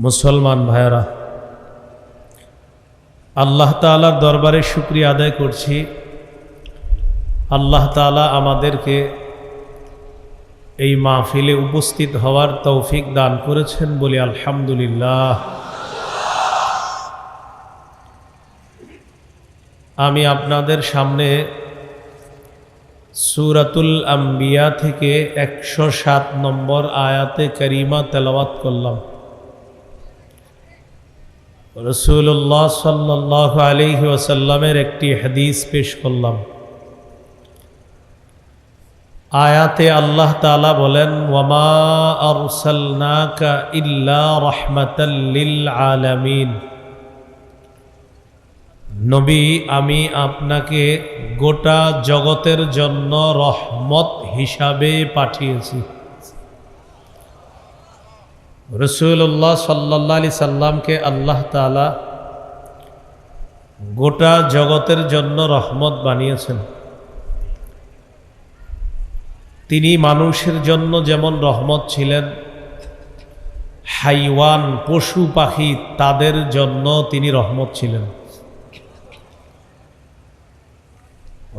মুসলমান ভাইরা, আল্লাহ তাআলার দরবারে শুকরিয়া আদায় করছি। আল্লাহ তাআলা আমাদেরকে এই মাহফিলে উপস্থিত হওয়ার তৌফিক দান করেছেন বলি আলহামদুলিল্লাহ। আমি আপনাদের সামনে সূরাতুল আম্বিয়া থেকে 107 নম্বর আয়াতে কারিমা তেলাওয়াত করলাম। রাসূলুল্লাহ সাল্লাল্লাহু আলাইহি ওয়াসাল্লামের একটি হাদিস পেশ করলাম। আয়াতে আল্লাহ তাআলা বলেন, ওয়ামা আরসালনাকা ইল্লা রাহমাতাল লিল আলামিন। নবী, আমি আপনাকে গোটা জগতের জন্য রহমত হিসাবে পাঠিয়েছি। রাসূলুল্লাহ সাল্লাল্লাহু আলাইহি সাল্লামকে আল্লাহ তাআলা গোটা জগতের জন্য রহমত বানিয়েছেন। তিনি মানুষের জন্য যেমন রহমত ছিলেন, হাইওয়ান পশু পাখি তাদের জন্য তিনি রহমত ছিলেন।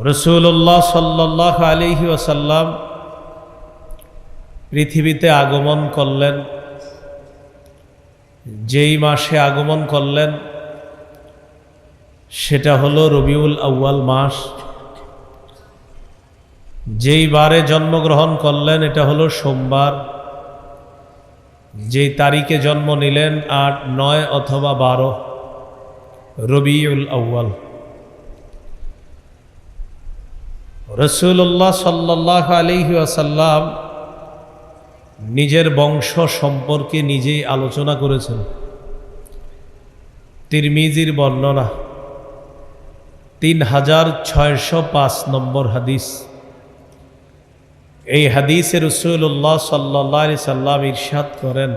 রাসূলুল্লাহ সাল্লাল্লাহু আলাইহি ওয়াসাল্লাম পৃথিবীতে আগমন করলেন। যেই মাসে আগমন করলেন সেটা হলো রবিউল আউয়াল মাস। যেই বারে জন্মগ্রহণ করলেন এটা হলো সোমবার। যেই তারিখে জন্ম নিলেন 8, 9 অথবা 12 রবিউল আউয়াল। রাসূলুল্লাহ সাল্লাল্লাহু আলাইহি ওয়াসাল্লাম নিজের বংশ সম্পর্কে নিজেই আলোচনা করেছেন। তিরমিজির বর্ণনা 3605 নম্বর হাদিস। এই হাদিসে রাসূলুল্লাহ সাল্লাল্লাহু আলাইহি সাল্লাম ইরশাদ করেন,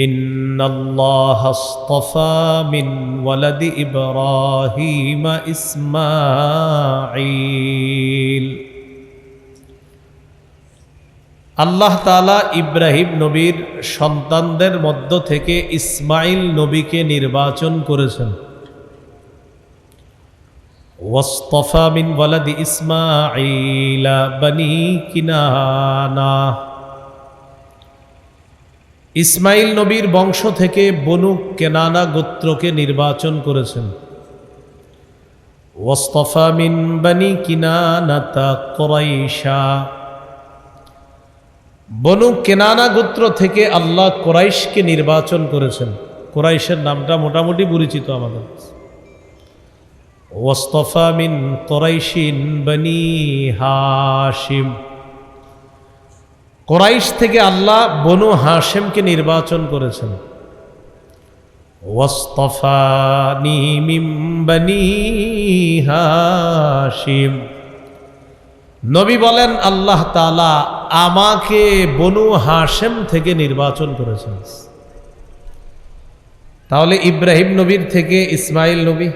ইন্নাল্লাহা আসতাফা মিন ওয়ালাদি ইব্রাহিম ইসমাঈল। আল্লাহ তাআলা ইব্রাহিম নবীর সন্তানদের মধ্য থেকে ইসমাঈল নবীকে নির্বাচন করেছেন। ওয়াসতাফা মিন ওয়ালাদি ইসমাঈল বনি কিনানা। ইসমাঈল নবীর বংশ থেকে বনু কেনানা গোত্রকে নির্বাচন করেছেন। ওয়াসতাফা মিন বনি কিনানাতা কুরাইশা। বনু কেনানা গোত্র থেকে আল্লাহ কুরাইশকে নির্বাচন করেছেন। কুরাইশের নামটা মোটামুটি পরিচিত আমাদের। ওয়াসতাফা মিন কুরাইশিন বনি হাশিম। কুরাইশ থেকে আল্লাহ বনু হাশিমকে নির্বাচন করেছেন। ওয়াসতাফানি মিন বনি হাশিম। নবী বলেন, আল্লাহ তাআলা আমাকে বনু হাশিম থেকে নির্বাচন করেছেন। তাহলে ইব্রাহিম নবীর থেকে ইসমাঈল নবী,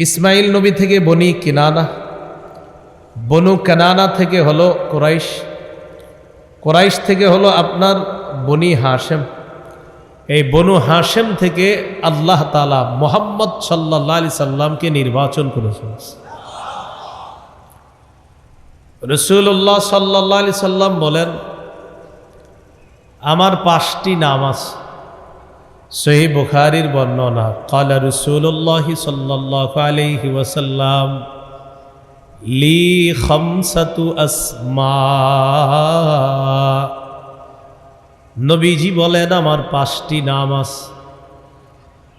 ইসমাঈল নবী থেকে বনি কিনানা, বনু কিনানা থেকে হলো কুরাইশ, কুরাইশ থেকে হলো আপনার বনি হাশিম। এই বনু হাশিম থেকে আল্লাহ তাআলা মুহাম্মদ সাল্লাল্লাহু আলাইহি সাল্লামকে নির্বাচন করেছেন। রাসূলুল্লাহ সাল্লাল্লাহু আলাইহি সাল্লাম বলেন, আমার 5টি নাম আছে। সহিহ বুখারীর বর্ণনা, ক্বালা রাসূলুল্লাহ সাল্লাল্লাহু আলাইহি ওয়াসাল্লাম লি খামসাতু আসমা। নবীজি বলেন, আমার 5টি নাম আছে।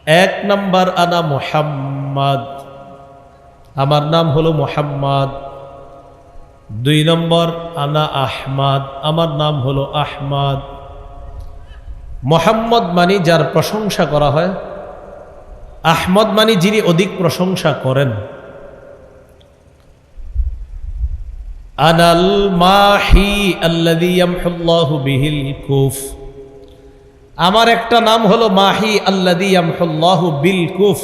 1 নাম্বার, আনা মুহাম্মদ, আমার নাম হলো মুহাম্মদ। 2 নম্বর, আনা আহমদ, আমার নাম হলো আহমদ। মুহাম্মদ মানে যার প্রশংসা করা হয়, আহমদ মানে যিনি অধিক প্রশংসা করেন। আনাল মাহি আল্লাযী ইয়ামহুল্লাহু বিহিল কুফ। আমার একটা নাম হলো মাহি আল্লাযী ইয়ামহুল্লাহু বিল কুফ।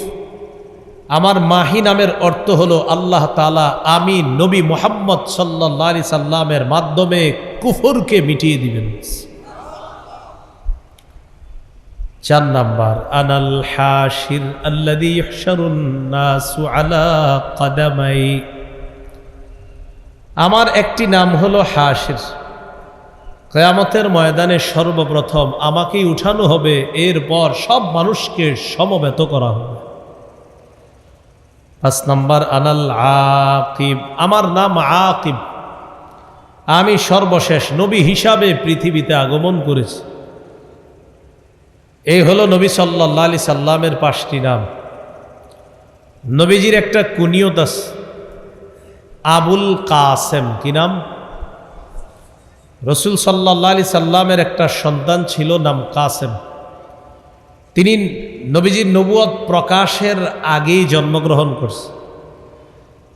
আমার মাহি নামের অর্থ হলো আল্লাহ তাআলা আমি নবী মুহাম্মদ সাল্লাল্লাহু আলাইহি সাল্লামের মাধ্যমে কুফরকে মিটিয়ে দিবেন। 4 নাম্বার আনাল হাশির আল্লাযী ইহশারুন নাসু আলা কদামাই, আমার একটি নাম হলো হাশির। কিয়ামতের ময়দানে সর্বপ্রথম আমাকেই উঠানো হবে, এরপর সব মানুষকে সমবেত করা হবে। 5 নাম্বার আনাল আকিব, আমার নাম আকিব, আমি সর্বশেষ নবী হিসাবে পৃথিবীতে আগমন করেছি। এই হলো নবী সাল্লাল্লাহু আলাইহি সাল্লামের 5টি নাম। নবীজির একটা কুনিয়ত আছে, আবুল কাসেম। কি নাম? রসুল সাল্লাল্লাহু আলাইহি সাল্লামের একটা সন্তান ছিল নাম কাসেম। তিনি নবীজির নবুয়ত প্রকাশের আগেই জন্মগ্রহণ করছে।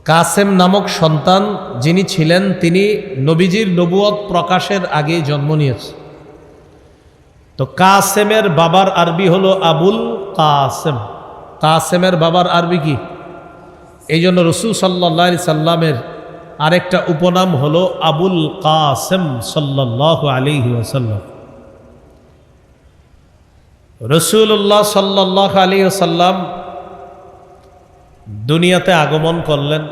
কাসেম নামক সন্তান যিনি ছিলেন, তিনি নবীজির নবুয়ত প্রকাশের আগেই জন্ম নিয়েছে। তো কাসেমের বাবার আরবি হলো আবুল কাসেম। কাসেমের বাবার আরবি কি? এই জন্য রসুল সাল্লাল্লাহু আলাইহি সাল্লামের আরেকটা উপনাম হলো আবুল কাসেম সাল্লাল্লাহু আলাইহি ওয়াসাল্লাম। রসুল্লাহ সাল্লাল্লাহু আলাইহি ওয়াসাল্লাম দুনিয়াতে আগমন করলেন।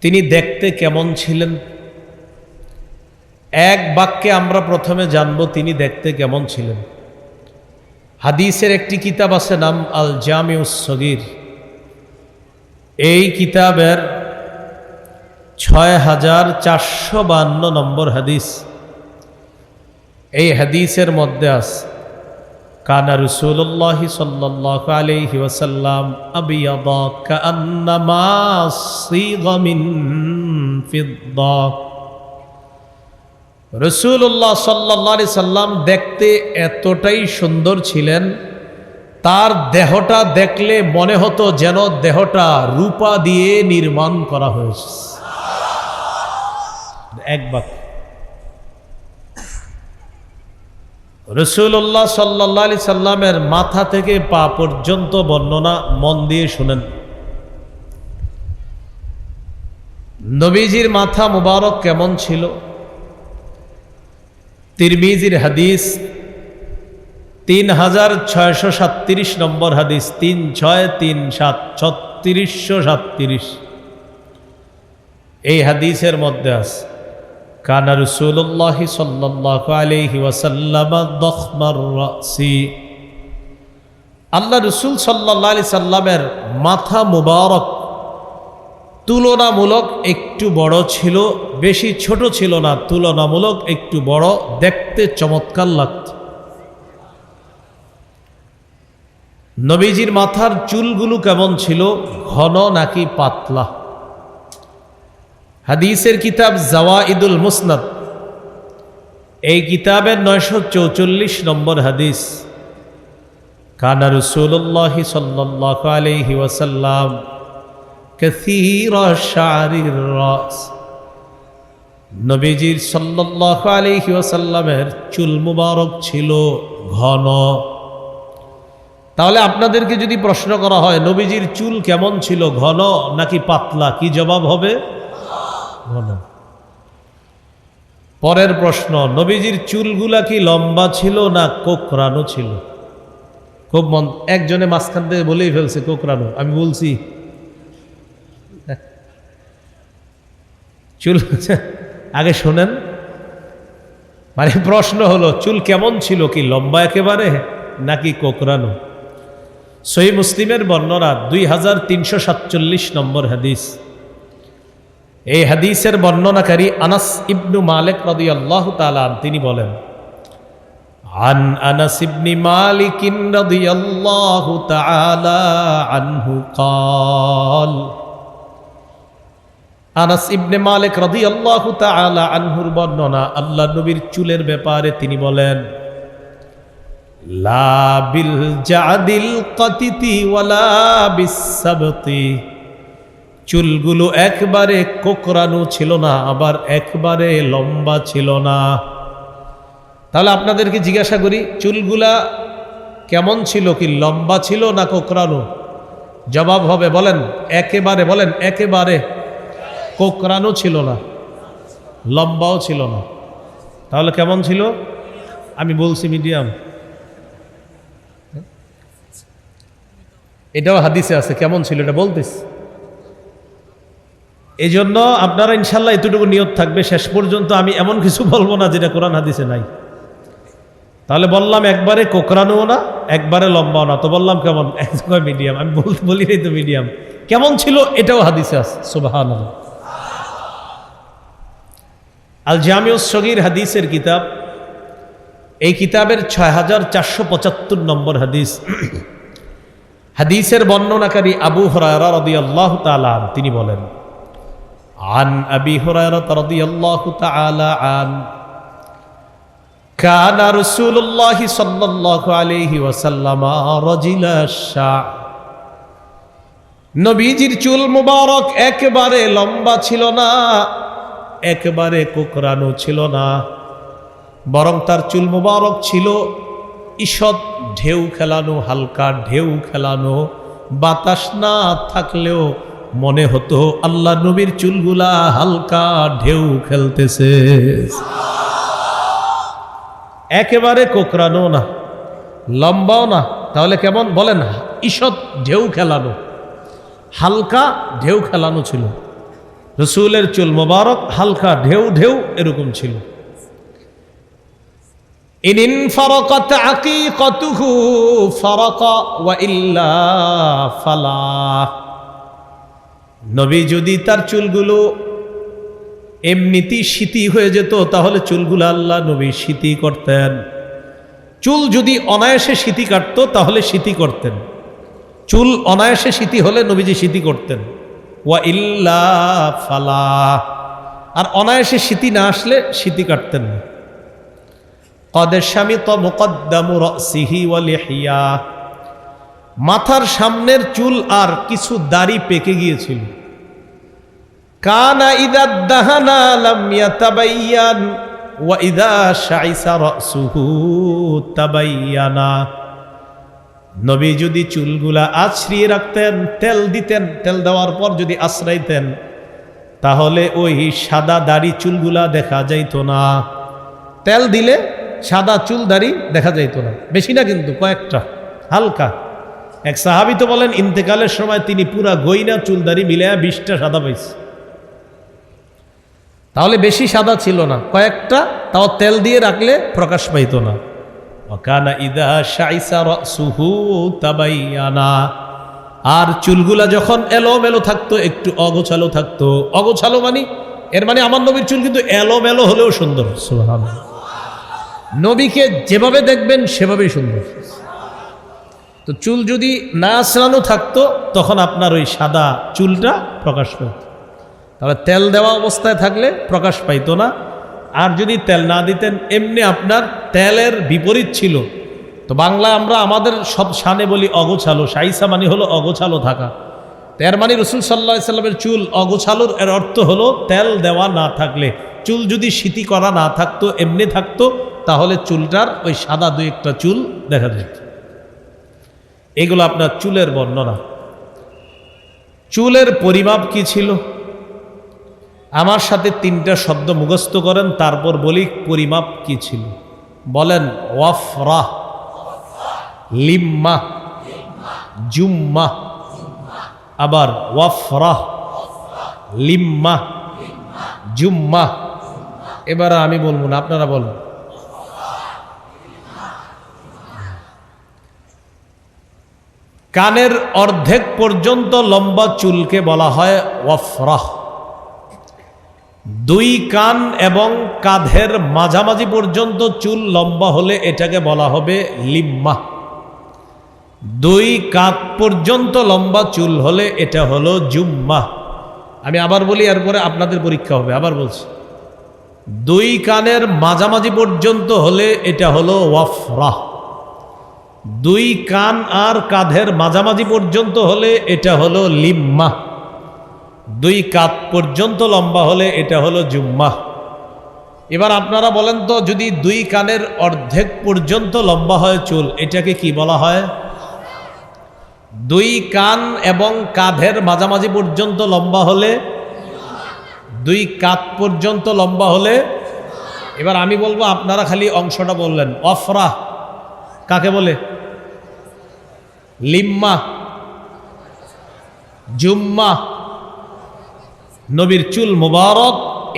তিনি দেখতে কেমন ছিলেন? এক বাক্যে আমরা প্রথমে জানব তিনি দেখতে কেমন ছিলেন। হাদিসের একটি কিতাব আছে, নাম আল জামিউস সগীর। এই কিতাবের 6452 নম্বর হাদিস। এই হাদিসের মধ্যে আছে, কানা রাসূলুল্লাহ সাল্লাল্লাহু আলাইহি ওয়াসাল্লাম আবিয়াদা কাআন্নামা সিগা মিন ফিদ্দা। রাসূলুল্লাহ সাল্লাল্লাহু আলাইহি সাল্লাম দেখতে এতটাই সুন্দর ছিলেন, তার দেহটা দেখলে মনে হতো যেন দেহটা রূপা দিয়ে নির্মাণ করা হয়েছে। এক বাক্য। রাসূলুল্লাহ সাল্লাল্লাহু আলাইহি সাল্লামের মাথা থেকে পা পর্যন্ত বর্ণনা মন দিয়ে শুনেন। নবীজির মাথা মুবারক কেমন ছিল? তিরমিজির হাদিস 3637 নম্বর হাদিস, 3637 এই হাদিসের মধ্যে আছে, কানা রাসূলুল্লাহ সাল্লাল্লাহু আলাইহি ওয়াসাল্লাম দখমার রাসি। আল্লাহ রাসূল সাল্লাল্লাহু আলাইহি সাল্লামের মাথা মুবারক তুলনামূলক একটু বড় ছিল, বেশি ছোট ছিল না, তুলনামূলক একটু বড়, দেখতে চমৎকার লাগত। নবীজির মাথার চুলগুলো কেমন ছিল? ঘন নাকি পাতলা? হাদিসের কিতাব জাওয়াইদুল মুসনাদ, এই কিতাবের 944 নম্বর হাদিস, কানা রাসূলুল্লাহ সাল্লাল্লাহু আলাইহি ওয়াসাল্লাম কাসীরা শা'রির রাস। নবীজির সাল্লাল্লাহু আলাইহি ওয়াসাল্লামের চুল মুবারক ছিল ঘন। তাহলে আপনাদেরকে যদি প্রশ্ন করা হয় নবীজির চুল কেমন ছিল, ঘন নাকি পাতলা, কি জবাব হবে? ঘন। পরের প্রশ্ন, নবীজির চুলগুলা কি লম্বা ছিল না কোকড়ানো ছিল? খুব মন, একজনে মাঝখান থেকে বলেই ফেলছে কোকড়ানো। আমি বলছি চুল, আগে শোনেন, মানে প্রশ্ন হলো চুল কেমন ছিল, কি লম্বা একেবারে নাকি কোকড়ানো? সহিহ মুসলিমের বর্ণনা 2347 নম্বর হাদিস। এই হাদিসের বর্ণনাকারী আনাস ইবনু মালিক রাদিয়াল্লাহু তাআলা তিনি বলেন, আন আনাস ইবনে মালিক রাদিয়াল্লাহু তাআলা আনহু قال, আনাস ইবনে মালিক রাদিয়াল্লাহু তাআলা আনহুর বর্ণনা, আল্লাহ নবীর চুলের ব্যাপারে তিনি বলেন, লা বিল জাদিল কাতিতি ওয়ালা বিসসাবতি। চুলগুলো একবারে কোকড়ানো ছিল না, আবার একবারে লম্বা ছিল না। তাহলে আপনাদেরকে জিজ্ঞাসা করি, চুলগুলা কেমন ছিল, কি লম্বা ছিল না কোকড়ানো? জবাব হবে, বলেন একেবারে, বলেন একেবারে কোকড়ানো ছিল না, লম্বাও ছিল না। তাহলে কেমন ছিল? আমি বলছি মিডিয়াম। এটাও হাদিসে আছে। কেমন ছিল এটা বলতেছি। এই জন্য আপনারা ইনশাল্লাহ এতটুকু নিয়ত থাকবে, শেষ পর্যন্ত আমি এমন কিছু বলবো না যেটা কোরআন হাদিসে নাই। তাহলে বললাম একবারে কোকরানো না, একবারে লম্বাও না, তো বললাম কেমন, এক জায়গায় মিডিয়াম। আমি বলি নাই তো মিডিয়াম। কেমন ছিল এটাও হাদিসে আছে। সুবহানাল্লাহ। আল জামিউস সগীর হাদিসের কিতাব, এই কিতাবের 6475 নম্বর হাদিস। হাদিসের বর্ণনাকারী আবু হুরায়রা রাদিয়াল্লাহু তাআলা তিনি বলেন, আন আবি হুরায়রা রাদিয়াল্লাহু তাআলা আন কানা রাসূলুল্লাহ সাল্লাল্লাহু আলাইহি ওয়াসাল্লাম রাজিলা শাহ। নবীজির চুল মুবারক একেবারে লম্বা ছিল না, একেবারে কোকড়ানো ছিল না, বরং তার চুল মুবারক ছিল ঈষৎ ঢেউ খেলানো, হালকা ঢেউ খেলানো। বাতাস না থাকলেও মনে হতো আল্লাহ নবীর চুলগুলা হালকা ঢেউ খেলতেছে। একেবারে কোকড়ানো না, লম্বাও না, তাহলে কেমন বলেন? ঈষৎ ঢেউ খেলানো, হালকা ঢেউ খেলানো ছিল রসুলের চুল মোবারক। হালকা ঢেউ ঢেউ এরকম ছিল। ইন ফারাকাত আকিকাতুহু ফারাকা ওয়া ইল্লা ফালা। নবী যদি তার চুলগুলো এমনিতেই শীতি হয়ে যেত, তাহলে চুলগুলো আল্লাহ নবী শীতি করতেন। চুল যদি অনায়াসে শীতি কাটতো তাহলে শীতি করতেন। চুল অনায়াসে শীতি হলে নবীজি শীতি করতেন। ওয়া ইল্লা ফালা। আর অনায়াসে শীতি না আসলে শীতি কাটতেন না। কদ শামিত মুকদ্দামু রাসিহি ওয়া লিহিয়া। মাথার সামনের চুল আর কিছু দাড়ি পেকে গিয়েছিল। কানা ইদা দাহানা লাম ইয়াতাবায়্যান ওয়া ইদা শাইসা রাসুহু তাবায়্যানা। নবী যদি চুলগুলা আছড়িয়ে রাখতেন, তেল দিতেন, তেল দেওয়ার পর যদি আশ্রাইতেন, তাহলে ওই সাদা দাড়ি চুলগুলা দেখা যাইত না। তেল দিলে সাদা চুল দাড়ি দেখা যাইত না, বেশি না কিন্তু কয়েকটা, হালকা। এক সাহাবী তো বলেন ইন্তেকালের সময় তিনি পুরা গইনা চুল দাড়ি মিলে 20টা সাদা পাইছে। তাহলে বেশি সাদা ছিল না, কয়েকটা, তাও তেল দিয়ে রাখলে প্রকাশ পাইত না। ওয়াকানা ইদা শাইসা রাসুহু তাবায়্যানা। আর চুলগুলা যখন এলোমেলো থাকতো, একটু অগোছালো থাকতো, অগোছালো মানে এর মানে আমার নবীর চুল কিন্তু এলোমেলো হলেও সুন্দর। সুবহানাল্লাহ। নবীকে যেভাবে দেখবেন সেভাবেই সুন্দর। তো চুল যদি না আঁচড়ানো থাকতো তখন আপনার ওই সাদা চুলটা প্রকাশ পেত। তাহলে তেল দেওয়া অবস্থায় থাকলে প্রকাশ পাইতো না। আর যদি তেল না দিতেন, এমনি আপনার তেলের বিপরীত ছিল। তো বাংলায় আমরা আমাদের সব শানে বলি অগোছালো। শাইসা মানে হলো অগোছালো থাকা। এর মানে রসুল সাল্লাল্লাহু আলাইহি সাল্লামের চুল অগোছালোর এর অর্থ হলো তেল দেওয়া না থাকলে, চুল যদি শীতি করা না থাকতো, এমনি থাকতো, তাহলে চুলটার ওই সাদা দুই একটা চুল দেখা যেত। এগুলো আপনার চুলের বর্ণনা। চুলের পরিমাপ কি ছিল? আমার সাথে 3টা শব্দ মুখস্থ করেন, তারপর বলি পরিমাপ কি ছিল। বলেন ওয়াফরা, লিম্মা, জুম্মা। আবার ওয়াফরা, লিম্মা, জুম্মা। এবার আমি বলবো না, আপনারা বলুন। কানের অর্ধেক পর্যন্ত লম্বা চুলকে বলা হয় ওয়াফরা। 2 কান এবং কাঁধের মাঝামাঝি পর্যন্ত চুল লম্বা হলে এটাকে বলা হবে লিম্মা। 2 কাঁধ পর্যন্ত লম্বা চুল হলে এটা হলো জুম্মা। আমি আবার বলি, এরপরে আপনাদের পরীক্ষা হবে। আবার বলছি, 2 কানের মাঝামাঝি পর্যন্ত হলে এটা হলো ওয়াফরা। 2 কান আর কাঁধের মাঝামাঝি পর্যন্ত হলে এটা হলো লিম্মা। 2 কাঁধ পর্যন্ত লম্বা হলে এটা হলো জুম্মা। এবার আপনারা বলেন তো, যদি 2 কানের অর্ধেক পর্যন্ত লম্বা হয় চুল, এটাকে কি বলা হয়? 2 কান এবং কাঁধের মাঝামাঝি পর্যন্ত লম্বা হলে, 2 কাঁধ পর্যন্ত লম্বা হলে। এবার আমি বলবো, আপনারা খালি অংশটা বললেন। ওয়াফরা কাকে বলে? লিম্মা জুম্মা, নবীর চুল মুবারক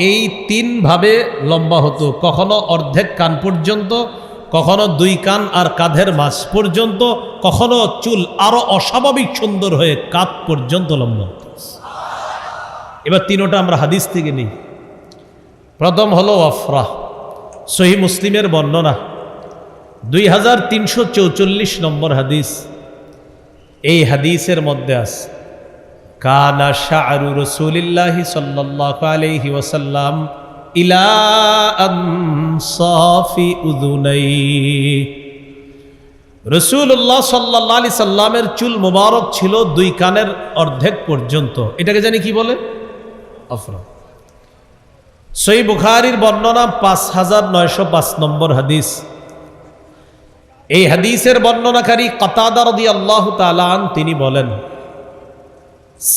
এই তিন ভাবে লম্বা হতো, কখনো অর্ধেক কান পর্যন্ত, কখনো দুই কান আর কাঁধের মাঝ পর্যন্ত, কখনো চুল আরো অস্বাভাবিক সুন্দর হয়ে কাঁধ পর্যন্ত লম্বা হতো। এবার তিনোটা আমরা হাদিস থেকে নিই। প্রথম হলো ওয়াফরা, সহিহ মুসলিমের বর্ণনা 2344 নম্বর হাদিস। এই হাদিসের মধ্যে আছে কানা শা'রু রাসূলিল্লাহি সাল্লাল্লাহু আলাইহি ওয়াসাল্লাম ইলা আনসাফি উযুনাই। রাসূলুল্লাহ সাল্লাল্লাহু আলাইহি সাল্লামের চুল মোবারক ছিল দুই কানের অর্ধেক পর্যন্ত। এটাকে জানি কি বলে? আফরা। সহিহ বুখারীর বর্ণনা 5905 নম্বর হাদিস। এই হাদিসের বর্ণনাকারী কাতাদা রাদিয়াল্লাহু তাআলা আন তিনি বলেন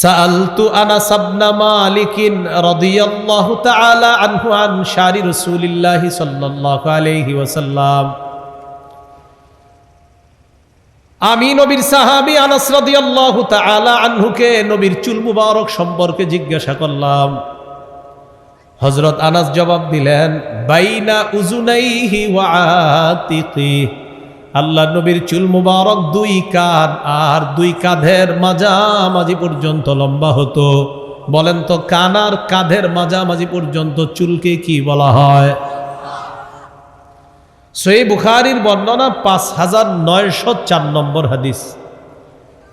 সাআলতু আনাস ইবনে মালিক রাদিয়াল্লাহু তাআলা আনহু আন শারি রাসূলিল্লাহি সাল্লাল্লাহু আলাইহি ওয়াসাল্লাম। আমি নবীর সাহাবী আনাস রাদিয়াল্লাহু তাআলা আনহুকে নবীর চুল মুবারক সম্পর্কে জিজ্ঞাসা করলাম। হযরত আনাস জবাব দিলেন বাইনা উযুনাইহি ওয়া আতিকি, আল্লাহ নবীর চুল মুবারক দুই কান আর দুই কাঁধের মাঝামাঝি পর্যন্ত লম্বা হতো। বলেন তো কান আর কাঁধের মাঝামাঝি পর্যন্ত চুলকে কি বলা হয়? সহিহ বুখারীর বর্ণনা 5904 নম্বর হাদিস।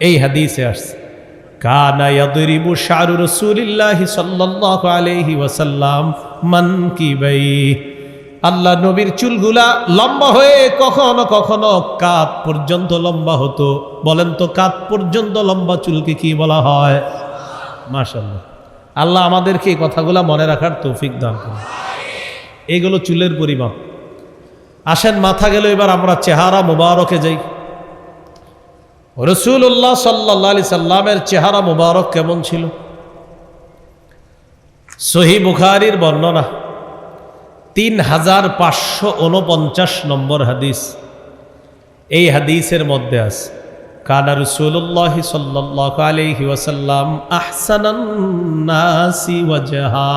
এই হাদিসে আসছে কানা ইয়াদরিবু শা'রু রাসূলিল্লাহি সাল্লাল্লাহু আলাইহি ওয়াসাল্লাম মানকিবাই, আল্লাহ নবীর চুলগুলা লম্বা হয়ে কখনো কখনো কাঁধ পর্যন্ত লম্বা হতো। বলেন তো কাঁধ পর্যন্ত লম্বা চুলকে কি বলা হয়? মাশাআল্লাহ, আল্লাহ আমাদেরকে এই কথাগুলা মনে রাখার তৌফিক দান করুন। এইগুলো চুলের পরিমাপ। আসেন মাথা গেল, এবার আমরা চেহারা মুবারকে যাই। রাসূলুল্লাহ সাল্লাল্লাহু আলাইহি সাল্লামের চেহারা মুবারক কেমন ছিল? সহিহ বুখারীর বর্ণনা 3549 নম্বর হাদিস। এই হাদিসের মধ্যে আছে কানা রাসূলুল্লাহ সাল্লাল্লাহু আলাইহি ওয়াসাল্লাম আহসানান নাসি ওয়াজহা।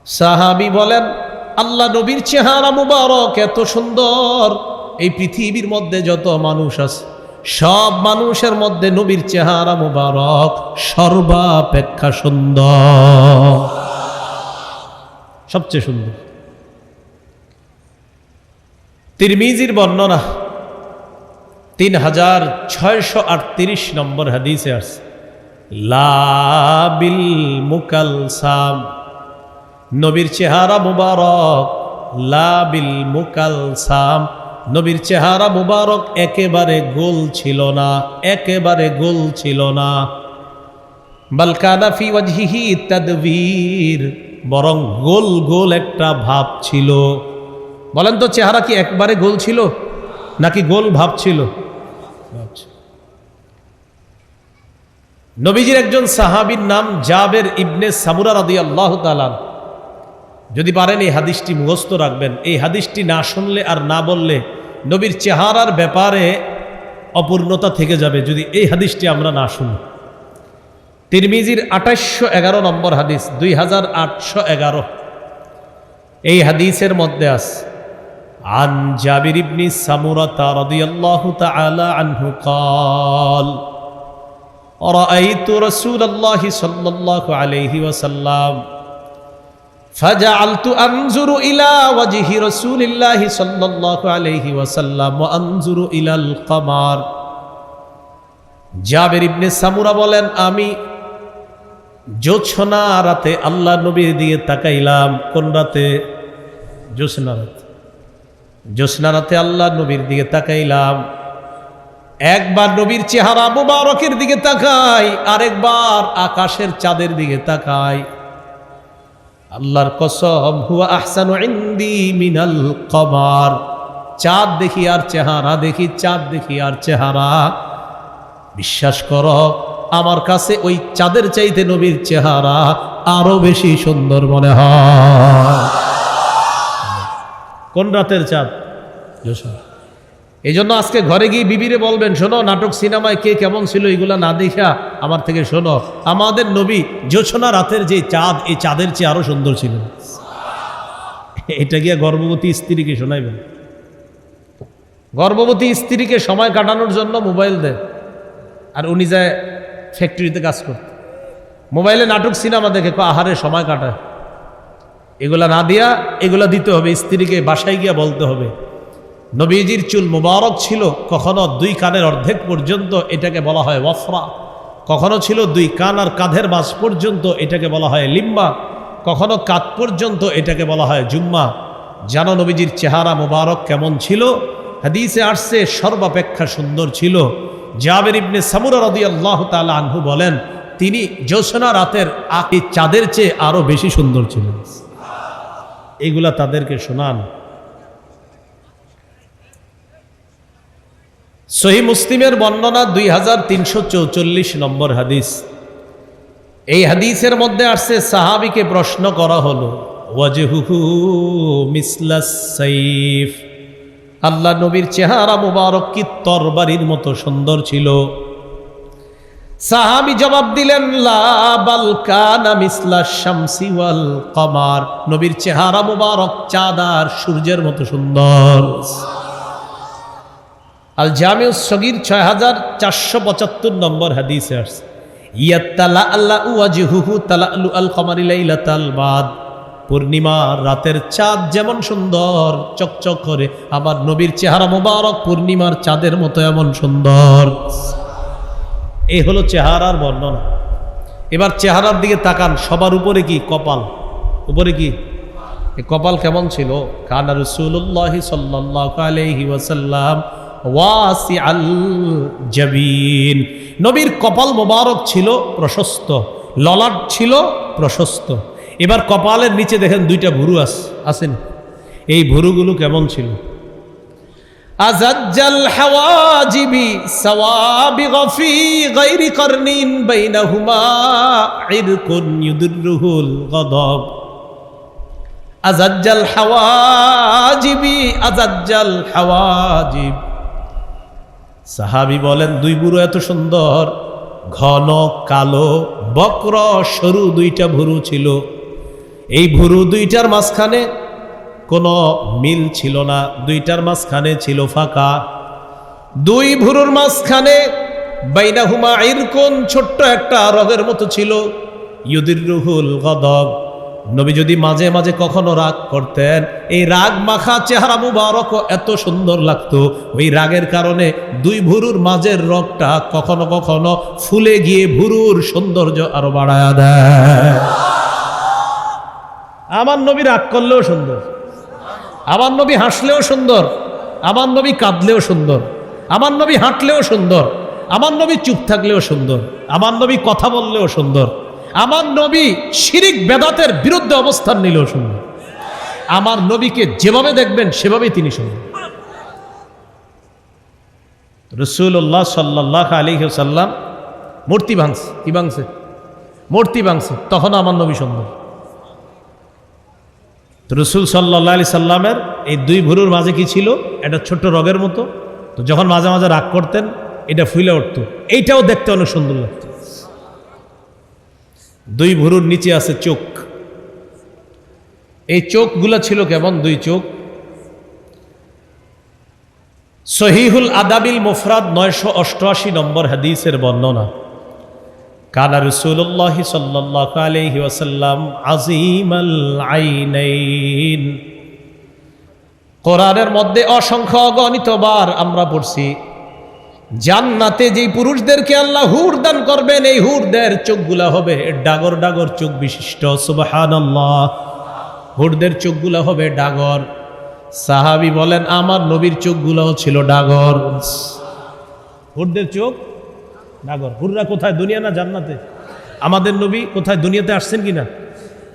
সাহাবী বলেন আল্লাহ নবীর চেহারা মুবারক এত সুন্দর, এই পৃথিবীর মধ্যে যত মানুষ আছে সব মানুষের মধ্যে নবীর চেহারা মুবারক সর্বাপেক্ষা সুন্দর, সবচেয়ে সুন্দর। তিরমিজির বর্ণনা 3638 নম্বর হাদিসে আছে লা বিল মুকালসাম, নবীর চেহারা মুবারক লা বিল মুকালসাম, নবীর চেহারা মুবারক একেবারে গোল ছিল না, একেবারে গোল ছিল না। বাল কানা ফি ওয়াজহিহি তাদবীর, বরং গোল গোল একটা ভাব ছিল। বলেন তো চেহারা কি একবারে গোল ছিল নাকি গোল ভাব ছিল? নবীজির একজন সাহাবীর নাম জাবের ইবনে সামুরা রাদিয়াল্লাহু তাআলা। যদি পারেন এই হাদিসটি মুখস্থ রাখবেন। এই হাদিসটি না শুনলে আর না বললে নবীর চেহারার ব্যাপারে অপূর্ণতা থেকে যাবে যদি এই হাদিসটি আমরা না শুনি। তিরমিজির 2811 নম্বর হাদিস, 2811। এই হাদিসের মধ্যে আছে আন জাবির ইবনে সামুরা রাদিয়াল্লাহু তাআলা আনহু قال رأيت رسول الله صلى الله عليه وسلم فجعلت أنظر إلى وجه رسول الله صلى الله عليه وسلم وأنظر إلى القمر। জাবির ইবনে সামুরা বলেন আমি জোছনা রাতে আল্লাহ নবীর দিকে তাকাইলাম। কোন রাতে? জোছনা রাতে। জোছনা রাতে আল্লাহ নবীর দিকে তাকাইলাম। একবার নবীর চেহারা মুবারকের দিকে তাকাই, আরেকবার আকাশের চাঁদের দিকে তাকাই। আল্লাহর কসম হুয়া আহসানু ইনদি মিনাল কমার, চাঁদ দেখি আর চেহারা দেখি, চাঁদ দেখি আর চেহারা। বিশ্বাস করো আমার কাছে ওই চাঁদের চাইতে নবীর চেহারা আরো বেশি সুন্দর মনে হয়। কোন রাতের চাঁদ? এই জন্য আজকে ঘরে গিয়ে বিবিরে বলবেন, শোনো নাটক সিনেমায় কে কেমন ছিল এগুলা না দেখা আমার থেকে শোনো, আমাদের নবী জোছনা রাতের যে চাঁদ, এই চাঁদের চেয়ে আরো সুন্দর ছিল। এটা গিয়া গর্ভবতী স্ত্রীকে শোনাইবেন। গর্ভবতী স্ত্রীকে সময় কাটানোর জন্য মোবাইল দেয়, আর উনি যায় ফ্যাক্টরিতে কাজ করতে, মোবাইলে নাটক সিনেমা দেখে আহারে সময় কাটায়। এগুলা না দিয়া এগুলা দিতে হবে স্ত্রীকে। বাসায় গিয়া বলতে হবে, নবীজির চুল মুবারক ছিল কখনো 2 কানের অর্ধেক পর্যন্ত, এটাকে বলা হয় ওয়াফরা। কখনো ছিল 2 কান আর কাঁধের মাঝ পর্যন্ত, এটাকে বলা হয় লিম্বা। কখনো কাঁধ পর্যন্ত, এটাকে বলা হয় জুম্মা। জানো নবীজির চেহারা মুবারক কেমন ছিল? হাদিসে আসছে সর্বাপেক্ষা সুন্দর ছিল। জাবের ইবনে সামুরা রাদিয়াল্লাহু তাআলা আনহু বলেন, তিনি জোছনা রাতের চাঁদের চেয়ে আরো বেশি সুন্দর ছিলেন। এগুলা তাদেরকে শোনান। সহিহ মুসলিমের বর্ণনা 2344 নম্বর হাদিস। এই হাদিসের মধ্যে আসছে সাহাবীকে প্রশ্ন করা হলো, ওয়াজহুহু মিসলাস সাইফ, আল্লাহ নবীর চেহারা মুবারক কি তরবারির মতো সুন্দর ছিল? সাহাবী জবাব দিলেন, লা বাল কানা মিসলাস শামসি ওয়াল কমার, নবীর চেহারা মুবারক চাঁদ আর সূর্যের মতো সুন্দর। আল জামিউস সগীর 6475 নম্বর হাদিসে আসছে, ইয়াতালা আল্লাহু ওয়াজহুহু তালালু আল কমারি লাইলাতাল বাদ, পূর্ণিমা রাতের চাঁদ যেমন সুন্দর চকচক করে, আবার নবীর চেহারা মুবারক পূর্ণিমার চাঁদের মতো এমন সুন্দর। এই হলো চেহারার বর্ণনা। এবার চেহারার দিকে তাকান, সবার উপরে কি? কপাল। উপরে কি? এই কপাল কেমন ছিল? কানা রাসূলুল্লাহ সাল্লাল্লাহু আলাইহি ওয়াসাল্লাম ওয়াসিআল জাবিন, নবীর কপাল মোবারক ছিল প্রশস্ত, ললাট ছিল প্রশস্ত। এবার কপালের নিচে দেখেন 2টা ভুরু আছেন, এই ভুরুগুলো কেমন ছিল? আজাজ্জাল হাওয়াজিবি সাওয়াবিগ ফি গায়রি কারনিন বাইনাহুমা ইরকুন ইউদরুহুল গাদাব। আজাজ্জাল হাওয়াজিবি, আজাজ্জাল হাওয়াজিব। সাহাবী বলেন, 2 ভুরু এত সুন্দর, ঘন কালো বক্র সরু 2টা ভুরু ছিল। এই ভুরু 2টার মাঝখানে কোনো মিল ছিল না, 2টার মাঝখানে ছিল ফাঁকা। 2 ভুরুর মাঝখানে বাইনাহুমা ইরকুন, ছোট্ট একটা রগের মতো ছিল, ইউদিরুহুল গাদাব। নবী যদি মাঝে মাঝে কখনো রাগ করতেন, এই রাগ মাখা চেহারা মুবারক এত সুন্দর লাগতো। ওই রাগের কারণে 2 ভুরুর মাঝের রগটা কখনো কখনো ফুলে গিয়ে ভুরুর সৌন্দর্য আরো বাড়ায়া দেয়। আমার নবী রাগ করলেও সুন্দর, আমার নবী হাসলেও সুন্দর, আমার নবী কাঁদলেও সুন্দর, আমার নবী হাঁটলেও সুন্দর, আমার নবী চুপ থাকলেও সুন্দর, আমার নবী কথা বললেও সুন্দর, আমার নবী শিরিক বেদাতের বিরুদ্ধে অবস্থান নিলেও সুন্দর। আমার নবীকে যেভাবে দেখবেন সেভাবেই তিনি সুন্দর। রাসূলুল্লাহ সাল্লাল্লাহু আলাইহি ওয়াসাল্লাম মূর্তি ভাঙছে, কি ভাঙছে? মূর্তি ভাঙছে, তখন আমার নবী সুন্দর। রাসূল সাল্লাল্লাহু আলাইহি সাল্লামের এই 2 ভুরুর মাঝে কি ছিল? একটা ছোট্ট রগের মতো। তো যখন মাঝে মাঝে রাগ করতেন এটা ফুলে উঠতো, এইটাও দেখতে অনেক সুন্দর লাগতো। 2 ভুরুর নিচে আছে চোখ। এই চোখগুলা ছিল কেমন? 2 চোখ। সহিহুল আদাবিল মুফরাদ 988 নম্বর হাদিসের বর্ণনা, কানা রাসূলুল্লাহ সাল্লাল্লাহু আলাইহি ওয়াসাল্লাম আযীমাল আইনাইন। কোরআনের মধ্যে অসংখ্য অগণিতবার আমরা পড়ছি, জান্নাতে যেই পুরুষদেরকে আল্লাহ হুর দান করবেন, এই হুরদের চোখগুলা হবে ডাগর ডাগর চোখ বিশিষ্ট। সুবহানাল্লাহ, হুরদের চোখগুলা হবে ডাগর। সাহাবী বলেন, আমার নবীর চোখগুলাও ছিল ডাগর। হুরদের চোখ ডাগর। হুররা কোথায়? দুনিয়া না জান্নাতে? আমাদের নবী কোথায়? দুনিয়াতে আসছেন কিনা?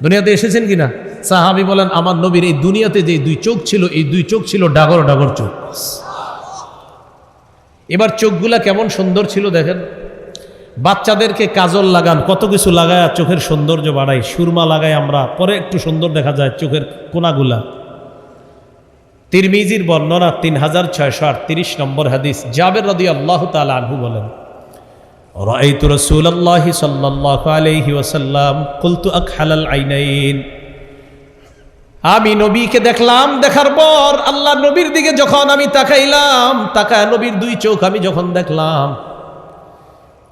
দুনিয়াতে এসেছেন কিনা? সাহাবী বলেন, আমার নবীর এই দুনিয়াতে যে 2 চোখ ছিল, এই 2 চোখ ছিল ডাগর ডাগর চোখ। এবার চোখগুলা কেমন সুন্দর ছিল দেখেন। বাচ্চাদেরকে কাজল লাগান, কত কিছু লাগায় চোখের সৌন্দর্য বাড়াই, সুরমা লাগাই আমরা, পরে একটু সুন্দর দেখা যায় চোখের কোনাগুলা। তিরমিজির বর্ণনা 3638 নম্বর হাদিস। জাবের রাদিয়াল্লাহু তাআলা আনহু বলেন, রাআইতু রাসূলুল্লাহি সাল্লাল্লাহু আলাইহি ওয়াসাল্লাম কুলতু আকহালাল আইনাইন, আমি নবীকে দেখলাম, দেখার পর আল্লাহ নবীর দিকে যখন আমি তাকাইলাম, তাকায় নবীর দুই চোখ আমি যখন দেখলাম,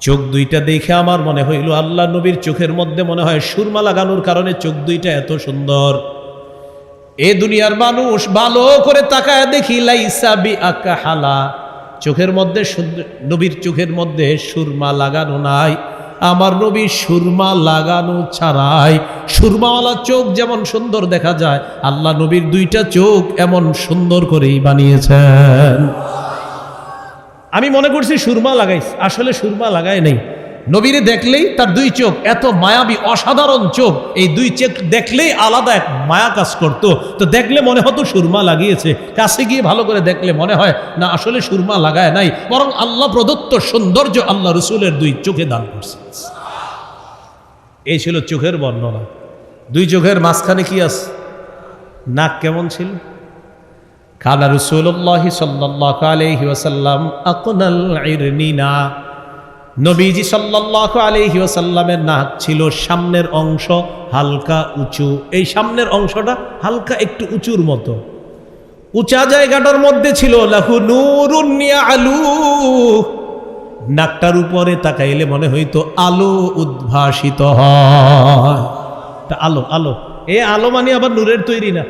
চোখ দুইটা দেখে আমার মনে হইল আল্লাহ নবীর চোখের মধ্যে মনে হয় সুরমা লাগানোর কারণে চোখ দুইটা এত সুন্দর। এ দুনিয়ার মানুষ ভালো করে তাকায় দেখি লাইসা বিআকহালা, চোখের মধ্যে নবীর চোখের মধ্যে সুরমা লাগানো নাই। আমার নবী সুরমা লাগানো ছাড়াই সুরমাওয়ালা চোখ যেমন সুন্দর দেখা যায়, আল্লাহ নবীর দুইটা চোখ এমন সুন্দর করেই বানিয়েছেন। আমি মনে করছি সুরমা লাগাইছে, আসলে সুরমা লাগায় নাই। নবীরে দেখলেই তার দুই চোখ এত মায়াবী অসাধারণ চোখ, এই দুই চোখ দেখলেই আলাদা এক মায়া কাজ করতো। তো দেখলে মনে হতো সুরমা লাগিয়েছে, কাছে গিয়ে ভালো করে দেখলে মনে হয় না আসলে সুরমা লাগায় নাই, বরং আল্লাহ প্রদত্ত সৌন্দর্য আল্লাহ রসুলের দুই চোখে দান করছে। এই ছিল চোখের বর্ণনা। দুই চোখের মাঝখানে কি আছে? নাক কেমন ছিল? কানা রাসূলুল্লাহি সাল্লাল্লাহু আলাইহি ওয়াসাল্লাম আকনাল ইরনিনা, নবীজি সাল্লাল্লাহু আলাইহি ওয়াসাল্লামের নাক ছিল সামনের অংশ হালকা উঁচু, এই সামনের অংশটা হালকা একটু উঁচুর মতো, উঁচা জায়গাটার মধ্যে ছিল লাহু নূরুন ইয়ালু, নাকটার উপরে তাকাইলে মনে হইতো আলো উদ্ভাসিত হয়। আলো আলো, এ আলো মানে আবার নূরের তৈরি না,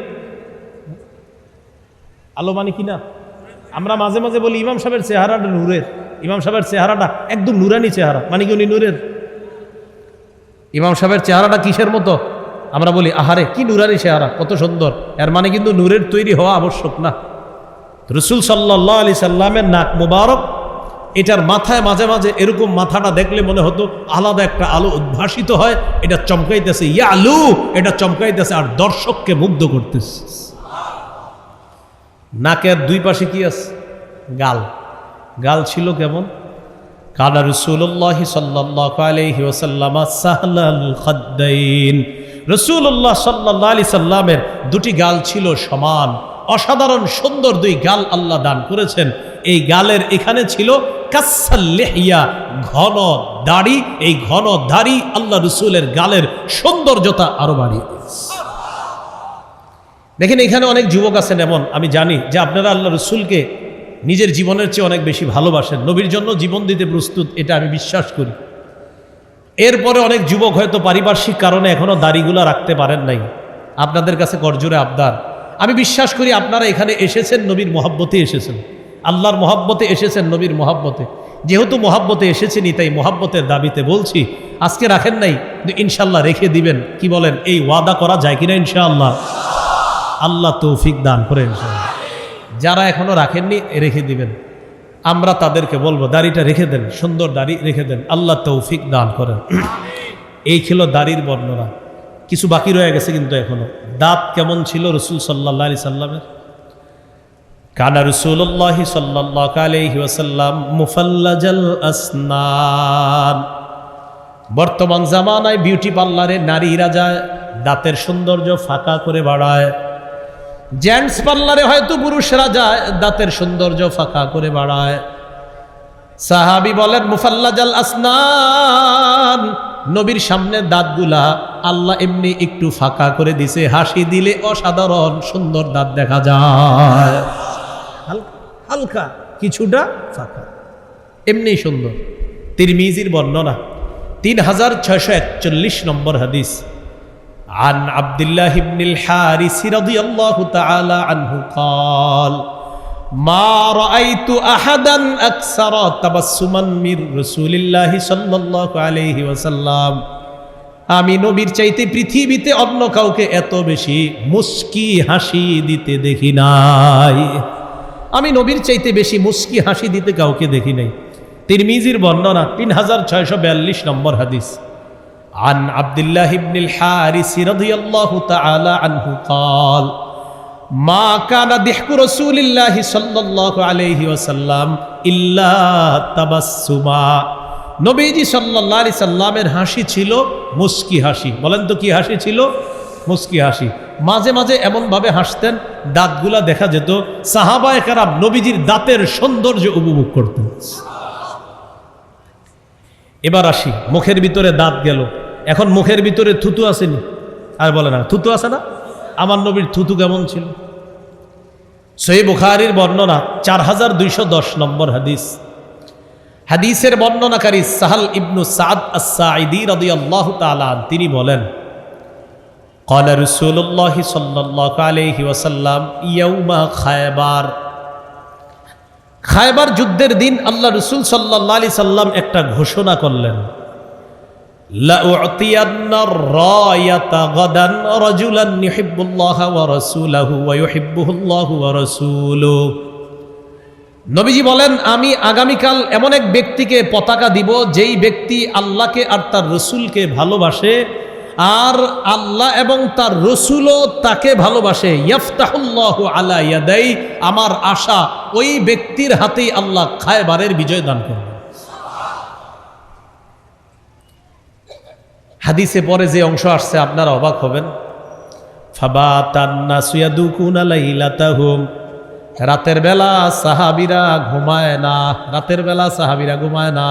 আলো মানে কি না? আমরা মাঝে মাঝে বলি ইমাম সাহেবের চেহারাটা নূরের, ইমাম সাহেবের চেহারাটা একদম নুরানি চেহারা, মানে কি উনি নূরের? ইমাম সাহেবের চেহারাটা কিসের মতো? আমরা বলি আহারে কি নুরানি চেহারা, কত সুন্দর, এর মানে কিন্তু নূরের তৈরি হওয়া আবশ্যক না। রাসূল সাল্লাল্লাহু আলাইহি সাল্লামের নাক মুবারক, এটার মাথায় মাঝে মাঝে এরকম মাথাটা দেখলে মনে হতো আলাদা একটা আলো উদ্ভাসিত হয়, এটা চমকাইতেছে, ইয়া আলু, এটা চমকাইতেছে আর দর্শককে মুগ্ধ করতেছে। নাকের দুই পাশে কি আছে? গাল। গাল ছিল কেমন? কানা রাসূলুল্লাহি সাল্লাল্লাহু আলাইহি ওয়াসাল্লাম সাহলাল খাদ্দাইন, রাসূলুল্লাহ সাল্লাল্লাহু আলাইহি সাল্লামের দুটি গাল ছিল সমান, অসাধারণ সুন্দর দুই গাল আল্লাহ দান করেছেন। এই গালের এখানে ছিল কাসাল লিহিয়া, ঘন দাড়ি, এই ঘন দাড়ি আল্লাহ রাসূলের গালের সৌন্দর্যতা আরো বাড়িয়ে দিয়েছে। দেখেন এখানে অনেক যুবক আছেন এমন, আমি জানি যে আপনারা আল্লাহ রসুলকে নিজের জীবনের চেয়ে অনেক বেশি ভালোবাসেন, নবীর জন্য জীবন দিতে প্রস্তুত, এটা আমি বিশ্বাস করি। এরপরে অনেক যুবক হয়তো পারিপার্শ্বিক কারণে এখনো দাড়িগুলা রাখতে পারেন নাই, আপনাদের কাছে করজোরে আবদার, আমি বিশ্বাস করি আপনারা এখানে এসেছেন নবীর মহাব্বতে এসেছেন, আল্লাহর মহাব্বতে এসেছেন, নবীর মহাব্বতে। যেহেতু মহাব্বতে এসেছেনই তাই মহাব্বতের দাবিতে বলছি, আজকে রাখেন নাই ইনশাল্লাহ রেখে দিবেন। কি বলেন, এই ওয়াদা করা যায় কিনা? ইনশাআল্লাহ, আল্লাহ তৌফিক দান করেন। যারা এখনো রাখেননি রেখে দিবেন, আমরা তাদেরকে বলবো দাড়িটা রেখে দেন, সুন্দর দাড়ি রেখে দেন, আল্লাহ তৌফিক দান করেন। এই ছিল দাড়ির বর্ণনা। কিছু বাকি রয়ে গেছে কিন্তু এখনো। দাঁত কেমন ছিল রাসূল সাল্লাল্লাহু আলাইহি সাল্লামের? কানা রাসূলুল্লাহি সাল্লাল্লাহু আলাইহি ওয়াসাল্লাম মুফাল্লাজাল আসনান, বর্তমান জামানায় বিউটি পার্লারে নারীরা যায় দাঁতের সৌন্দর্য ফাঁকা করে বাড়ায়, জেন্টস পার্লারে হয়তো পুরুষরা যায় দাঁতের সৌন্দর্য ফাঁকা করে বাড়ায়। সাহাবী বলেন মুফাল্লাজাল আসনান, নবীর সামনে দাঁতগুলা আল্লাহ এমনি একটু ফাঁকা করে দিছে, হাসি দিলে অসাধারণ সুন্দর দাঁত দেখা যায়, হালকা কিছুটা ফাঁকা, এমনি সুন্দর। তিরমিজির বর্ণনা 3641 নম্বর হাদিস। عن عبد الله بن الحارث رضي الله تعالى عنه قال ما رأيت أحدا أكثر تبسما من رسول الله صلى الله عليه وسلم, আমি নবীর চাইতে পৃথিবীতে অন্য কাউকে এত বেশি মুস্কি হাসি দিতে দেখি নাই, আমি নবীর চাইতে বেশি মুস্কি হাসি দিতে কাউকে দেখি নাই। তিরমিজির বর্ণনা 3642 নম্বর হাদিস। عن عبد الله بن الحارث رضي الله تعالى عنه قال ما كان ضحك رسول الله صلى الله عليه وسلم إلا تبسما, নবীজি সাল্লাল্লাহু আলাইহি সাল্লামের হাসি ছিল মুস্কি হাসি। বলেন তো কি হাসি ছিল? মুস্কি হাসি। মাঝে মাঝে এমনভাবে হাসতেন দাঁতগুলা দেখা যেত। সাহাবায়ে কেরাম নবীজির দাঁতের সৌন্দর্য উপভোগ করতেন। এবার আসি, মুখের ভিতরে দাঁত গেল, এখন মুখের ভিতরে থুতু আসেনি? আর বলে না থুতু আছে না? আমার নবীর থুতু কেমন ছিল? সহিহ বুখারীর বর্ণনা 4210 নম্বর হাদিস। হাদিসের বর্ণনাকারী সাহাল ইবনু সাদ আস-সাঈদী রাদিয়াল্লাহু তাআলা তিনি বলেন, قال رسول الله صلى الله عليه وسلم يوم খায়বার, খায়বার যুদ্ধের দিন আল্লাহ রাসূল সাল্লাল্লাহু আলাইহি সাল্লাম একটা ঘোষণা করলেন, লা উ'তিয়ান্না রায়াতা গাদান রাজুলান ইউহিব্বুল্লাহা ওয়া রাসূলুহু ওয়া ইউহিব্বুহুল্লাহু ওয়া রাসূলুহু। নবীজি বলেন, আমি আগামীকাল এমন এক ব্যক্তিকে পতাকা দিব যেই ব্যক্তি আল্লাহকে আর তার রসুলকে ভালোবাসে, আর আল্লাহ এবং তার রসুলও তাকে ভালোবাসে। ইয়াফতাহুল্লাহু আলা ইয়াদাই, আমার আশা ওই ব্যক্তির হাতেই আল্লাহ খায়বারের বিজয় দান করবেন। হাদিসে পরে যে অংশ আসছে আপনারা অবাক হবেন, ফাবাতান নাসু ইয়াদুকুনা লাইলাতাহুম, রাতের বেলা সাহাবীরা ঘুমায় না, রাতের বেলা সাহাবীরা ঘুমায় না।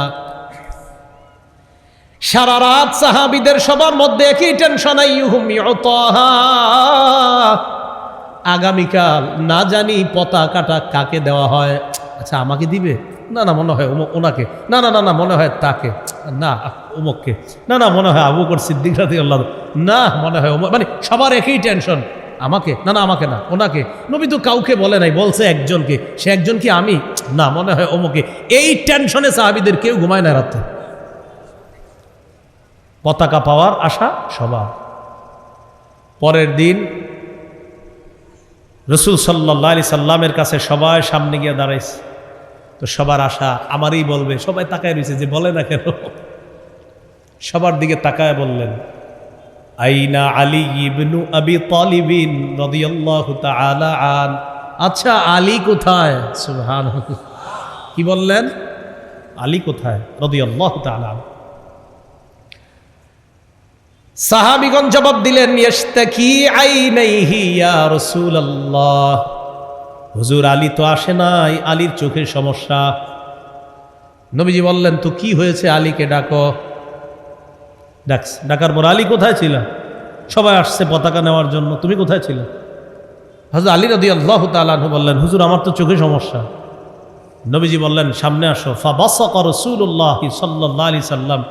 সারা রাত সাহাবীদের সবার মধ্যে একই টেনশন, আইয়ুহুম ইউতাহা, আগামীকাল না জানি পতাকাটা কাকে দেওয়া হয়। আচ্ছা আমাকে দিবে? না না মনে হয় ওনাকে, না না না না মনে হয় তাকে, না অমুককে, না না মনে হয় আবু বকর সিদ্দিক রাদিয়াল্লাহু, না মনে হয় মানে সবার একই টেনশন, আমাকে, না না আমাকে না ওনাকে। নবী তো কাউকে বলে নাই, বলছে একজনকে, সে একজন কি আমি? না মনে হয় অমুকে। এই টেনশনে সাহাবীদের কেউ ঘুমায় না রাতে। পতাকা পাওয়ার আশা সবার। পরের দিন রাসূল সাল্লাল্লাহু আলাইহি সাল্লামের কাছে সবাই সামনে গিয়ে দাঁড়াইছে, তো সবার আশা আমারই বলবে। সবাই তাকায় রয়েছে যে বলে না কেন। সবার দিকে তাকায় বললেন, আইনা আলী ইবনু আবি তালিব রাদিয়াল্লাহু তাআলা আন। আচ্ছা আলী কোথায়? সুবহানাল্লাহ, কি বললেন? আলী কোথায়? রাদিয়াল্লাহু তাআলা আন। সাহাবীগণ জবাব দিলেন, ইশতাকি আইনাইহি ইয়া রাসূলুল্লাহ, হুজুর আলী তো আসে নাই, আলীর চোখের সমস্যা। নবীজি বললেন, তো কি হয়েছে? আলীকে ডাকো। ডাকার পর, আলী কোথায় ছিল? সবাই আসছে পতাকা নেওয়ার জন্য, তুমি কোথায় ছিলে? হযরত আলী রাদিয়াল্লাহু তাআলা আনহু বললেন, হুজুর আমার তো চোখে সমস্যা। নবীজি বললেন, সামনে আসো। ফাবাসাকা রাসূলুল্লাহ সাল্লাল্লাহু আলাইহি সাল্লাম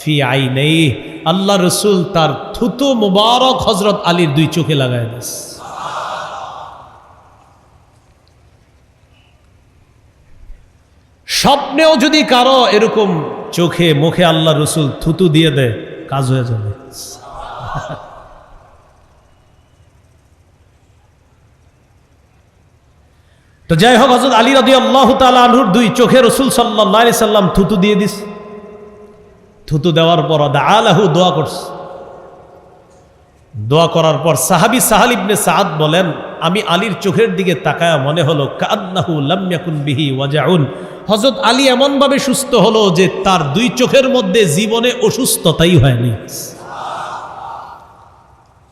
ফি আইনাইহি, আল্লাহ রাসূল তার থুতু মুবারক হযরত আলীর দুই চোখে লাগায় দিয়েছে। স্বপ্নেও যদি কারো এরকম চোখে মুখে আল্লাহ রাসূল থুতু দিয়ে দেয়, কাজ হয়ে যাবে। তো যাই হোক, হযরত আলী রাদিয়াল্লাহু তাআলা আনহুর দুই চোখে রাসূল সাল্লাল্লাহু আলাইহি সাল্লাম থুতু দিয়ে দিস। থুতু দেওয়ার পর দাআলাহু, দোয়া করছে। দোয়া করার পর সাহাবী সাহাল ইবনে সাদ বলেন, আমি আলীর চোখের দিকে তাকায়া মনে হলো কান্নাহু লাম ইয়াকুন বিহি ওয়াজাউন, হযরত আলী এমন ভাবে সুস্থ হলো যে তার দুই চোখের মধ্যে জীবনে অসুস্থতাই হয়নি।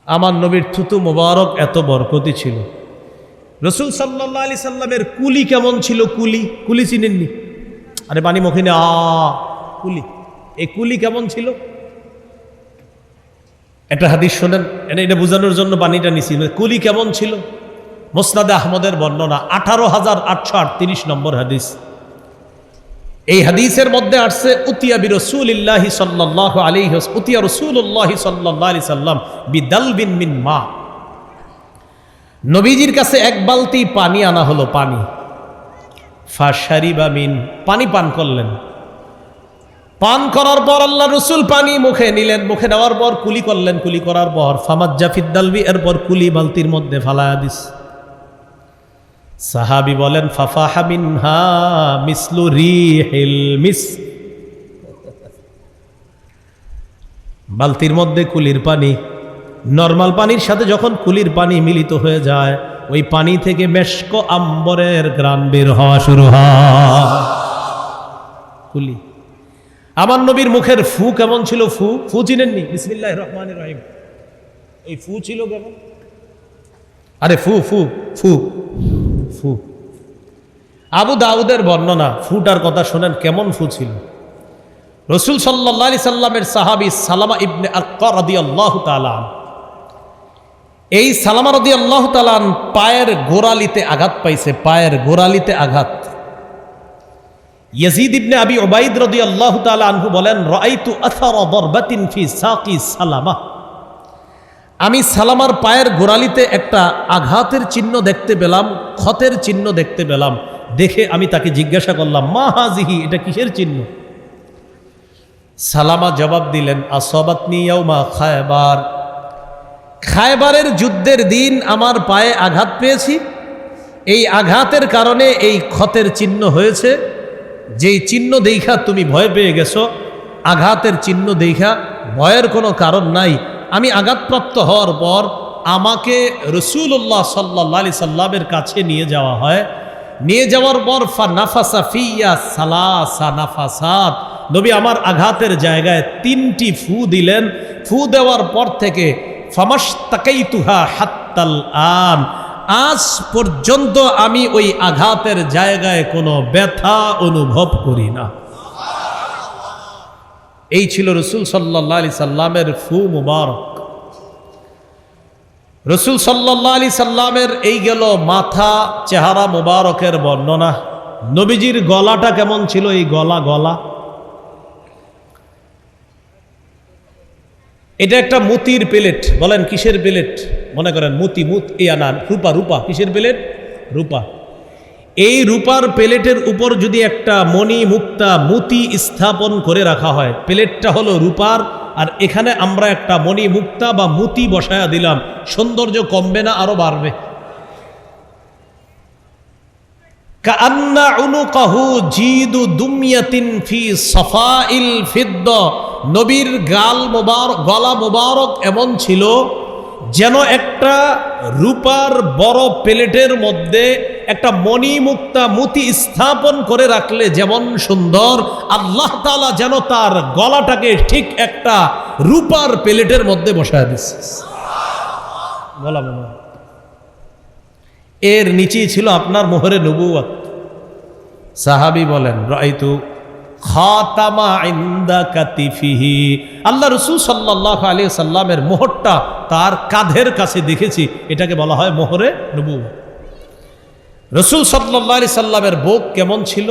আমার নবীর থুতু মোবারক এত বরকতি ছিল। রাসূল সাল্লাল্লাহু আলাইহি সাল্লামের কুলি কেমন ছিল? কুলি, কুলি চিনেননি? আরে পানি মুখে নে, কুলি, এই কুলি কেমন ছিল? একটা হাদিস শোনেন, এটা বোঝানোর জন্য পানিটা নিছি। কুলি কেমন ছিল? মুসনাদে আহমদের বর্ণনা 18838 নম্বর হাদিস। এই হাদিসের মধ্যে আসছে, উতিয়া বি রাসূলিল্লাহি সাল্লাল্লাহু আলাইহি উতিয়া রাসূলুল্লাহি সাল্লাল্লাহু আলাইহি সাল্লাম বিদালবিন মিন মা, নবীজির কাছে এক বালতি পানি আনা হলো, পানি। ফাশারিবা মিন, পানি পান করলেন। পান করার পর আল্লাহ রাসূল পানি মুখে নিলেন, মুখে নেওয়ার পর কুলি করলেন, কুলি করার পর ফামাজ্জা ফিদ্দালবি, এরপর কুলি বালতির মধ্যে ফালায়া দিস। সাহাবী বলেন, ফাফাহা মিনহা মিসলু রিহিল মিস, বালতির মধ্যে কুলির পানি, নরমাল পানির সাথে যখন কুলির পানি মিলিত হয়ে যায়, ওই পানি থেকে মেশক আম্বরের ঘ্রাণ বের হওয়া শুরু হয়। কুলি। আমার নবীর মুখের ফু কেমন ছিল? ফু চিনেননি? বিসমিল্লাহির রহমানির রহিম, এই ফু ছিল কেমন? আরে ফু ফু ফু ফু। আবু দাউদের বর্ণনা, ফুটার কথা শোনেন কেমন ফু ছিল। রসুল সাল্লাল্লাহু আলাইহি সাল্লামের সাহাবী সালামা ইবনে আক্কা রাদিয়াল্লাহু তাআলা, এই সালামা রাদিয়াল্লাহু তাআলা পায়ের গোড়ালিতে আঘাত পাইছে, পায়ের গোড়ালিতে আঘাত। ইয়াজিদ ইবনে আবি উবাইদ রাদিয়াল্লাহু তাআলা আনহু বলেন, রাআইতু আসারা দারবাতিন ফি সাকি সালামা, আমি সালামার পায়ের গোড়ালিতে একটা আঘাতের চিহ্ন দেখতে পেলাম, ক্ষতের চিহ্ন দেখতে পেলাম। দেখে আমি তাকে জিজ্ঞাসা করলাম, মা হাজিহি, এটা কিসের চিহ্ন? সালামা জবাব দিলেন, আসাবাতনি ইয়াউমা খায়বার, খায়বারের যুদ্ধের দিন আমার পায়ে আঘাত পেয়েছি, এই আঘাতের কারণে এই ক্ষতের চিহ্ন হয়েছে। যেই চিহ্ন দেখা তুমি ভয় পেয়ে গেছো, আঘাতের চিহ্ন দেখা ভয়ের কোনো কারণ নাই। আমি আঘাতপ্রাপ্ত হওয়ার পর আমাকে রাসূলুল্লাহ সাল্লাল্লাহু আলাইহি সাল্লামের কাছে নিয়ে যাওয়া হয়। নিয়ে যাওয়ার পর ফানাফাসা ফিয়া সালাসা নাফাসাত, নবী আমার আঘাতের জায়গায় 3টি ফু দিলেন। ফু দেওয়ার পর থেকে ফামাশতাকাইতুহা হাত্তাল আন, আজ পর্যন্ত আমি ওই আঘাতের জায়গায় কোনো ব্যথা অনুভব করি না। এই ছিল রাসূল সাল্লাল্লাহু আলাইহি সাল্লামের ফু মুবারক। রাসূল সাল্লাল্লাহু আলাইহি সাল্লামের এই গেল মাথা, চেহারা মুবারকের বর্ণনা। নবীজির গলাটা কেমন ছিল? এই গলা, এটা একটা মুতির প্লেট। বলেন কিসের প্লেট? মনে করেন রূপা। কিসের প্লেট? রূপা। এই রূপার প্লেটের উপর যদি একটা মণি মুক্তা মুতি স্থাপন করে রাখা হয়, প্লেটটা হলো রূপার, আর এখানে আমরা একটা মণি মুক্তা বা মুতি বসায়া দিলাম, সৌন্দর্য কমবে না আরো বাড়বে? কাআন্না উনুকাহু জিদু দুমিয়াতিন ফি সাফাইল ফিদ্দা, নবীর গলা মোবারক এমন ছিল যেন একটা রূপার বড় প্লেটের মধ্যে একটা মণি মুক্তা মুতি স্থাপন করে রাখলে যেমন সুন্দর, আল্লাহ তাআলা যেন তার গলাটাকে ঠিক একটা রূপার প্লেটের মধ্যে বসায় দিচ্ছে। গলা মোবারক, এর নিচেই ছিল আপনার মোহরে নবুয়ত। সাহাবী বলেন, রাআইতু খাতামা ইনদা কাতিফিহি, আল্লাহ রাসূল সাল্লাল্লাহু আলাইহি সাল্লামের মোহরটা তার কাঁধের কাছে দেখেছি, এটাকে বলা হয় মোহরে নবুয়ত। রাসূল সাল্লাল্লাহু আলাইহি সাল্লামের বুক কেমন ছিল?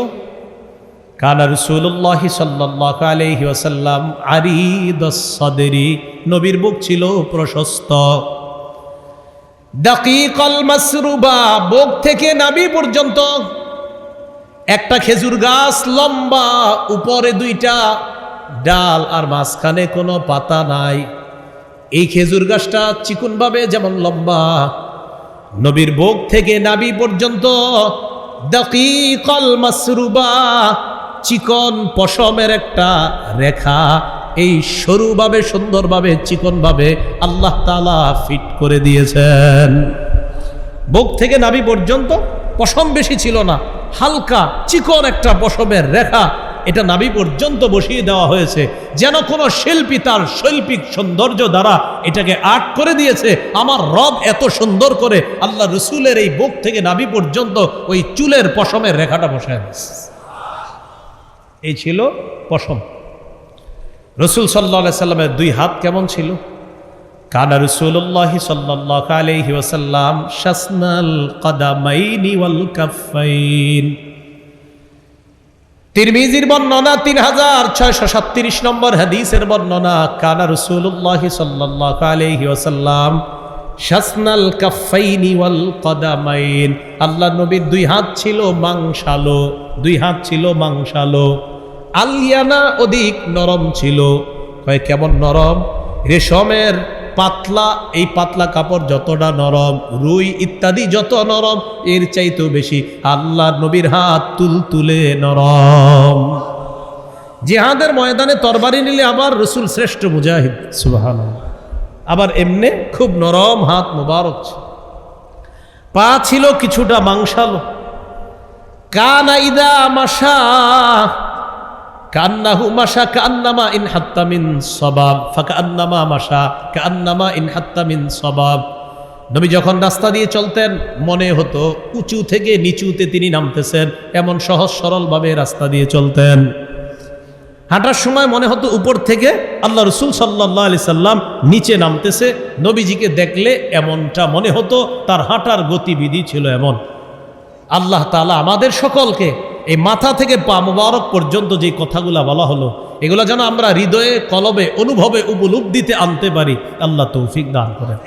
কানা রাসূলুল্লাহ সাল্লাল্লাহু আলাইহি ওয়াসাল্লাম আরিদাস সাদরি, নবীর বুক ছিল প্রশস্ত। দাকিকাল মাসরুবা, বুক থেকে নাভি পর্যন্ত একটা খেজুর গাছ লম্বা, উপরে 2টা ডাল আর মাঝখানে কোনো পাতা নাই। এই খেজুর গাছটা চিকনভাবে যেমন লম্বা, নবীর বুক থেকে নাভি পর্যন্ত দাকিকাল মাসরুবা, চিকন পশমের একটা রেখা, এই সরুভাবে সুন্দরভাবে চিকনভাবে আল্লাহ তাআলা ফিট করে দিয়েছেন। বুক থেকে নাভি পর্যন্ত পশম বেশি ছিল না, হালকা চিকন একটা পশমের রেখা, এটা নাভি পর্যন্ত বসিয়ে দেওয়া হয়েছে, যেন কোনো শিল্পী তার শৈল্পিক সৌন্দর্য দ্বারা এটাকে আর্ট করে দিয়েছে। আমার রব এত সুন্দর করে আল্লাহ রসুলের এই বুক থেকে নাভি পর্যন্ত ওই চুলের পশমের রেখাটা বসায় দিয়েছে। এই ছিল পশম। রসুল সাল্লাল্লাহু আলাইহি সাল্লামের 2 হাত কেমন ছিল? কানা রাসূলুল্লাহ সাল্লাল্লাহু আলাইহি ওয়াসাল্লাম শাসনাল কদামাইনি ওয়াল কাফাইন। তিরমিজির বর্ণনা 3637 নম্বর হাদিসের বর্ণনা, কানা রাসূলুল্লাহ সাল্লাল্লাহু আলাইহি ওয়াসাল্লাম শাসনাল কাফাইনি ওয়াল কদামাইন, আল্লাহ নবীর 2 হাত ছিল মাংসালো, 2 হাত ছিল মাংসালো। আলিয়ানা, অধিক নরম ছিল। কয় কেমন নরম? রেশমের পাতলা, এই পাতলা কাপড় যতটা নরম, রুই ইত্যাদি যত নরম, এর চাইতেও বেশি আল্লাহ নবীর হাত তুলতুলে নরম। জিহাদের ময়দানে তরবারি নিলে আবার রসুল শ্রেষ্ঠ মুজাহিদ, সুবহানাল্লাহ। আবার এমনে খুব নরম হাত মুবারক। পা ছিল কিছুটা মাংসালো। কানা ইদা মাশা কান্নাহু মাশা কান্নামা ইন হাত্তা মিন সাবাব, ফাকান্নামা মাশা কান্নামা ইন হাত্তা মিন সাবাব। নবী যখন রাস্তা দিয়ে চলতেন মনে হতো উঁচু থেকে নিচুতে তিনি নামতেছেন, এমন সহজ সরলভাবে রাস্তা দিয়ে চলতেন। হাঁটার সময় মনে হতো উপর থেকে আল্লাহ রসুল সাল্লাল্লাহু আলাইহি সাল্লাম নিচে নামতেছে। নবীজিকে দেখলে এমনটা মনে হতো, তার হাঁটার গতিবিধি ছিল এমন। আল্লাহ তাআলা আমাদের সকলকে এই মাথা থেকে পা মুবারক পর্যন্ত যে কথাগুলা বলা হলো, এগুলো যেন আমরা হৃদয়ে, কলবে, অনুভবে, উপলব্ধিতে আনতে পারি। আল্লাহ তৌফিক দান করেন।